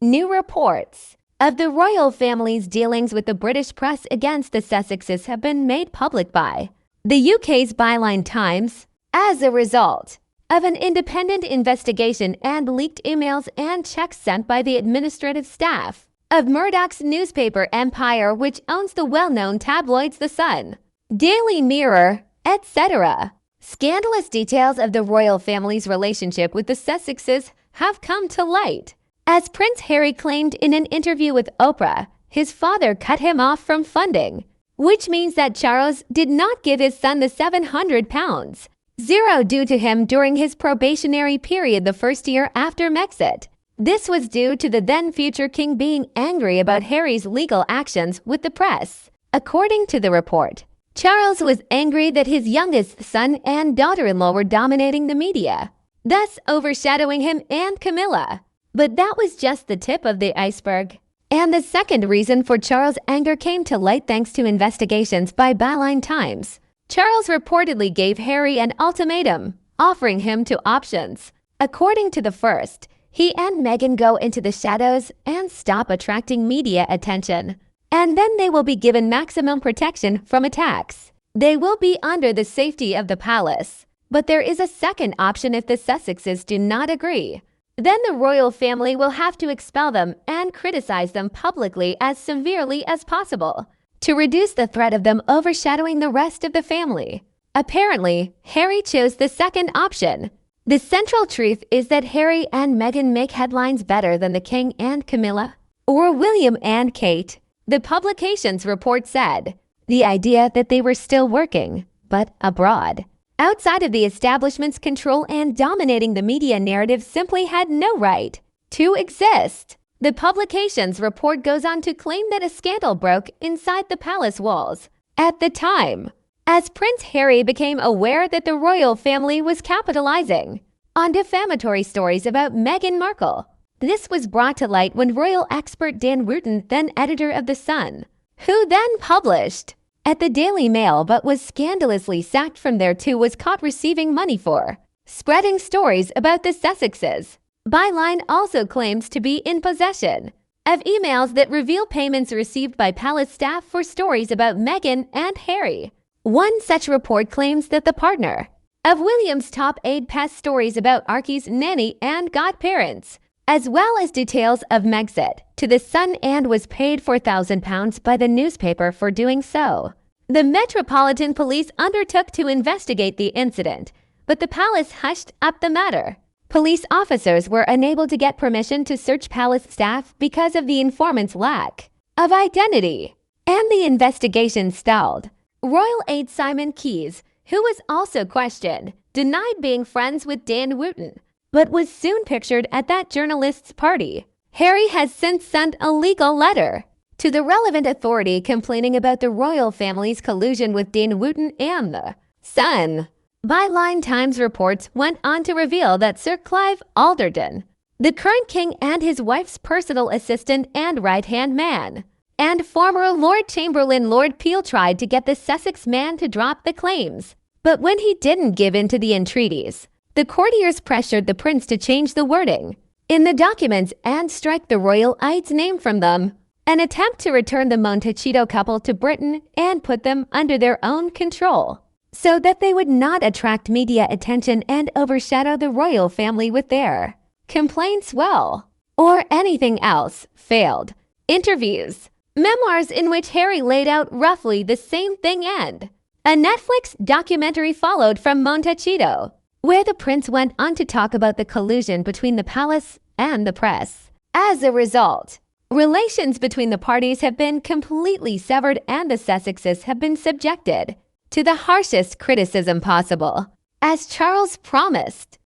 New reports of the royal family's dealings with the British press against the Sussexes have been made public by the UK's Byline Times as a result of an independent investigation and leaked emails and checks sent by the administrative staff of Murdoch's newspaper empire, which owns the well-known tabloids The Sun, Daily Mirror, etc. Scandalous details of the royal family's relationship with the Sussexes have come to light, as Prince Harry claimed in an interview with Oprah. His father cut him off from funding, which means that Charles did not give his son the £700 due to him during his probationary period the first year after Brexit. This was due to the then-future king being angry about Harry's legal actions with the press. According to the report, Charles was angry that his youngest son and daughter-in-law were dominating the media, thus overshadowing him and Camilla. But that was just the tip of the iceberg. And the second reason for Charles' anger came to light thanks to investigations by Byline Times. Charles reportedly gave Harry an ultimatum, offering him two options. According to the first, he and Meghan go into the shadows and stop attracting media attention, and then they will be given maximum protection from attacks. They will be under the safety of the palace. But there is a second option if the Sussexes do not agree. Then the royal family will have to expel them and criticize them publicly as severely as possible to reduce the threat of them overshadowing the rest of the family. Apparently, Harry chose the second option. The central truth is that Harry and Meghan make headlines better than the King and Camilla or William and Kate. The publication's report said the idea that they were still working, but abroad, outside of the establishment's control and dominating the media narrative, simply had no right to exist. The publication's report goes on to claim that a scandal broke inside the palace walls at the time, as Prince Harry became aware that the royal family was capitalizing on defamatory stories about Meghan Markle. This was brought to light when royal expert Dan Wooten, then editor of The Sun, who then published at the Daily Mail but was scandalously sacked from there too, was caught receiving money for spreading stories about the Sussexes. Byline also claims to be in possession of emails that reveal payments received by palace staff for stories about Meghan and Harry. One such report claims that the partner of William's top aide passed stories about Archie's nanny and godparents, as well as details of Brexit, to The Sun and was paid £4,000 by the newspaper for doing so. The Metropolitan Police undertook to investigate the incident, but the palace hushed up the matter. Police officers were unable to get permission to search palace staff because of the informant's lack of identity, and the investigation stalled. Royal aide Simon Keyes, who was also questioned, denied being friends with Dan Wooten, but was soon pictured at that journalist's party. Harry has since sent a legal letter to the relevant authority complaining about the royal family's collusion with Dan Wooten and The Sun. Byline Times reports went on to reveal that Sir Clive Alderton, the current king and his wife's personal assistant and right-hand man, and former Lord Chamberlain Lord Peel tried to get the Sussex man to drop the claims. But when he didn't give in to the entreaties, the courtiers pressured the prince to change the wording in the documents and strike the royal aide's name from them, an attempt to return the Montecito couple to Britain and put them under their own control, so that they would not attract media attention and overshadow the royal family with their complaints, or anything else, failed. Interviews, memoirs in which Harry laid out roughly the same thing, and a Netflix documentary followed from Montecito, where the prince went on to talk about the collusion between the palace and the press. As a result, relations between the parties have been completely severed and the Sussexes have been subjected to the harshest criticism possible, as Charles promised.